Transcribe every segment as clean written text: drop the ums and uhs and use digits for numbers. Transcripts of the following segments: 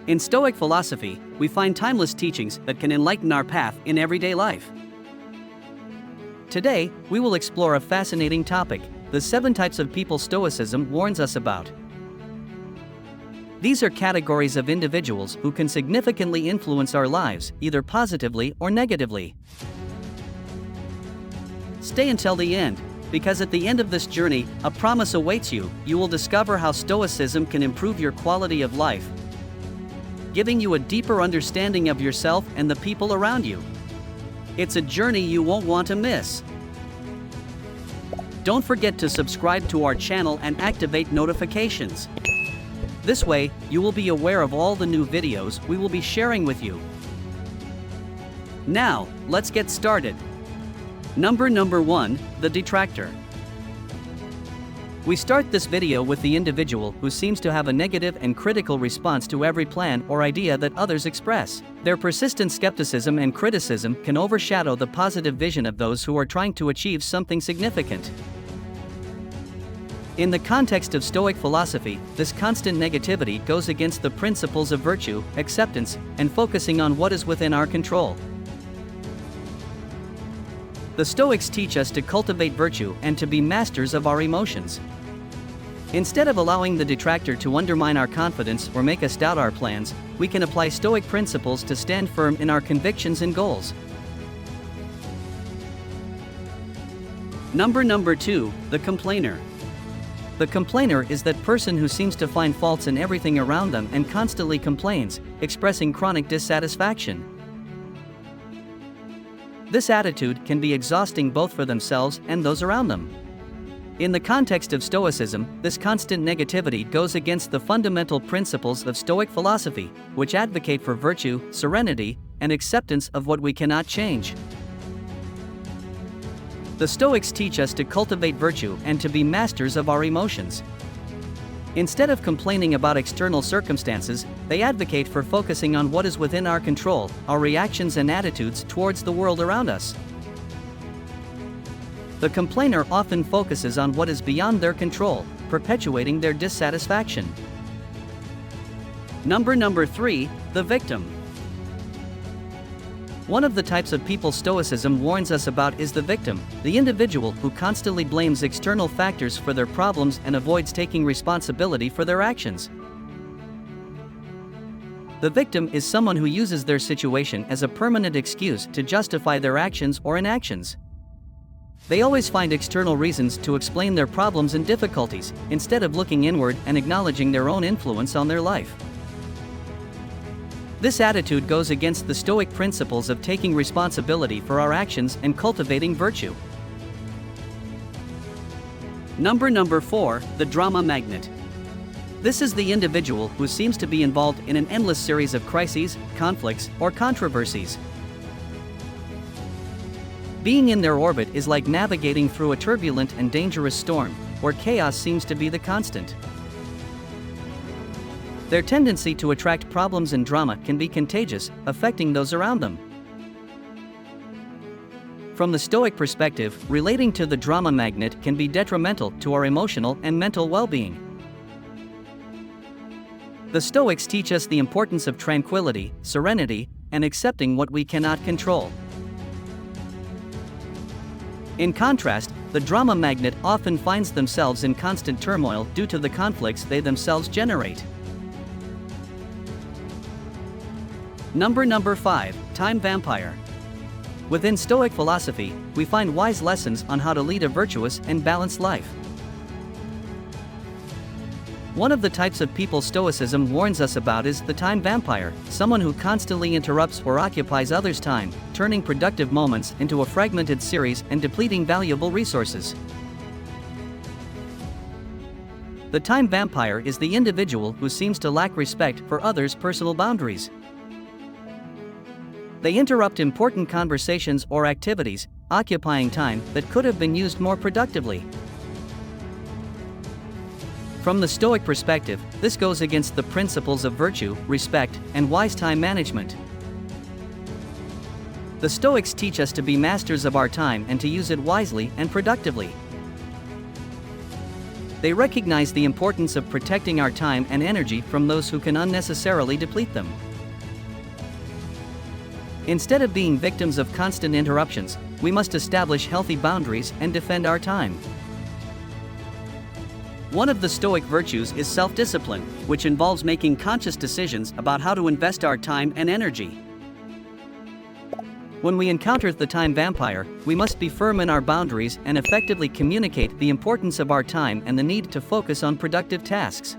In Stoic philosophy, we find timeless teachings that can enlighten our path in everyday life. Today, we will explore a fascinating topic: the 7 types of people Stoicism warns us about. These are categories of individuals who can significantly influence our lives, either positively or negatively. Stay until the end, because at the end of this journey, a promise awaits you. You will discover how Stoicism can improve your quality of life, giving you a deeper understanding of yourself and the people around you. It's a journey you won't want to miss. Don't forget to subscribe to our channel and activate notifications. This way, you will be aware of all the new videos we will be sharing with you. Now, let's get started. Number 1, the detractor. We start this video with the individual who seems to have a negative and critical response to every plan or idea that others express. Their persistent skepticism and criticism can overshadow the positive vision of those who are trying to achieve something significant. In the context of Stoic philosophy, this constant negativity goes against the principles of virtue, acceptance, and focusing on what is within our control. The Stoics teach us to cultivate virtue and to be masters of our emotions. Instead of allowing the detractor to undermine our confidence or make us doubt our plans, we can apply Stoic principles to stand firm in our convictions and goals. Number 2, the complainer. The complainer is that person who seems to find faults in everything around them and constantly complains, expressing chronic dissatisfaction. This attitude can be exhausting both for themselves and those around them. In the context of Stoicism, this constant negativity goes against the fundamental principles of Stoic philosophy, which advocate for virtue, serenity, and acceptance of what we cannot change. The Stoics teach us to cultivate virtue and to be masters of our emotions. Instead of complaining about external circumstances, they advocate for focusing on what is within our control, our reactions and attitudes towards the world around us. The complainer often focuses on what is beyond their control, perpetuating their dissatisfaction. Number 3, the victim. One of the types of people Stoicism warns us about is the victim, the individual who constantly blames external factors for their problems and avoids taking responsibility for their actions. The victim is someone who uses their situation as a permanent excuse to justify their actions or inactions. They always find external reasons to explain their problems and difficulties, instead of looking inward and acknowledging their own influence on their life. This attitude goes against the Stoic principles of taking responsibility for our actions and cultivating virtue. Number 4, the drama magnet. This is the individual who seems to be involved in an endless series of crises, conflicts, or controversies. Being in their orbit is like navigating through a turbulent and dangerous storm, where chaos seems to be the constant. Their tendency to attract problems and drama can be contagious, affecting those around them. From the Stoic perspective, relating to the drama magnet can be detrimental to our emotional and mental well-being. The Stoics teach us the importance of tranquility, serenity, and accepting what we cannot control. In contrast, the drama magnet often finds themselves in constant turmoil due to the conflicts they themselves generate. Number 5, time vampire. Within Stoic philosophy, we find wise lessons on how to lead a virtuous and balanced life. One of the types of people Stoicism warns us about is the time vampire, someone who constantly interrupts or occupies others' time, turning productive moments into a fragmented series and depleting valuable resources. The time vampire is the individual who seems to lack respect for others' personal boundaries. They interrupt important conversations or activities, occupying time that could have been used more productively. From the Stoic perspective, this goes against the principles of virtue, respect, and wise time management. The Stoics teach us to be masters of our time and to use it wisely and productively. They recognize the importance of protecting our time and energy from those who can unnecessarily deplete them. Instead of being victims of constant interruptions, we must establish healthy boundaries and defend our time. One of the Stoic virtues is self-discipline, which involves making conscious decisions about how to invest our time and energy. When we encounter the time vampire, we must be firm in our boundaries and effectively communicate the importance of our time and the need to focus on productive tasks.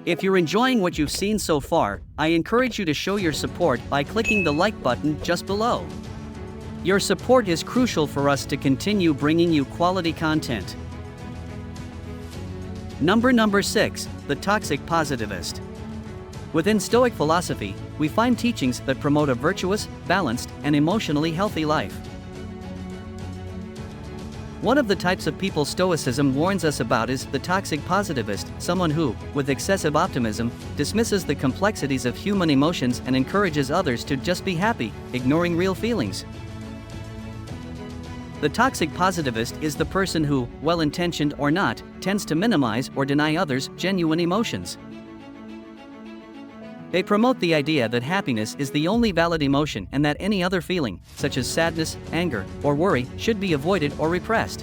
If you're enjoying what you've seen so far, I encourage you to show your support by clicking the like button just below. Your support is crucial for us to continue bringing you quality content. Number 6, the toxic positivist. Within Stoic philosophy, we find teachings that promote a virtuous, balanced, and emotionally healthy life. One of the types of people Stoicism warns us about is the toxic positivist, someone who, with excessive optimism, dismisses the complexities of human emotions and encourages others to just be happy, ignoring real feelings. The toxic positivist is the person who, well-intentioned or not, tends to minimize or deny others' genuine emotions. They promote the idea that happiness is the only valid emotion and that any other feeling, such as sadness, anger, or worry, should be avoided or repressed.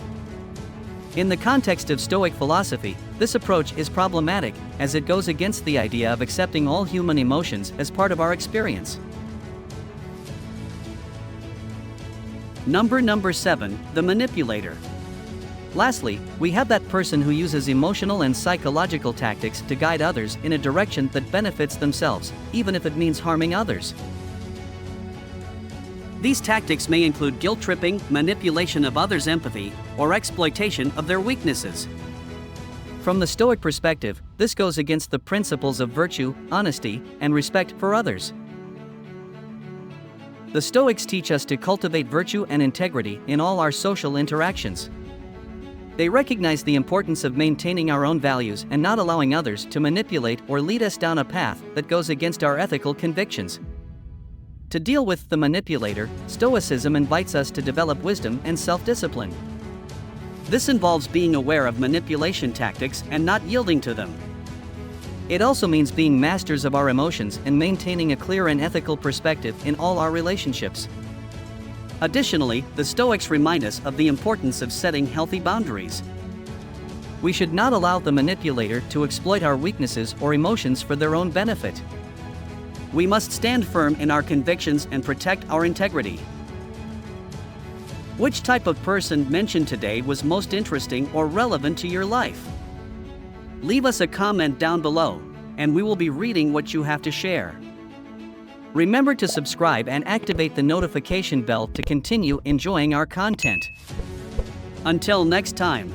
In the context of Stoic philosophy, this approach is problematic, as it goes against the idea of accepting all human emotions as part of our experience. Number 7, the manipulator. Lastly, we have that person who uses emotional and psychological tactics to guide others in a direction that benefits themselves, even if it means harming others. These tactics may include guilt-tripping, manipulation of others' empathy, or exploitation of their weaknesses. From the Stoic perspective, this goes against the principles of virtue, honesty, and respect for others. The Stoics teach us to cultivate virtue and integrity in all our social interactions. They recognize the importance of maintaining our own values and not allowing others to manipulate or lead us down a path that goes against our ethical convictions. To deal with the manipulator, Stoicism invites us to develop wisdom and self-discipline. This involves being aware of manipulation tactics and not yielding to them. It also means being masters of our emotions and maintaining a clear and ethical perspective in all our relationships. Additionally, the Stoics remind us of the importance of setting healthy boundaries. We should not allow the manipulator to exploit our weaknesses or emotions for their own benefit. We must stand firm in our convictions and protect our integrity. Which type of person mentioned today was most interesting or relevant to your life? Leave us a comment down below, and we will be reading what you have to share. Remember to subscribe and activate the notification bell to continue enjoying our content. Until next time.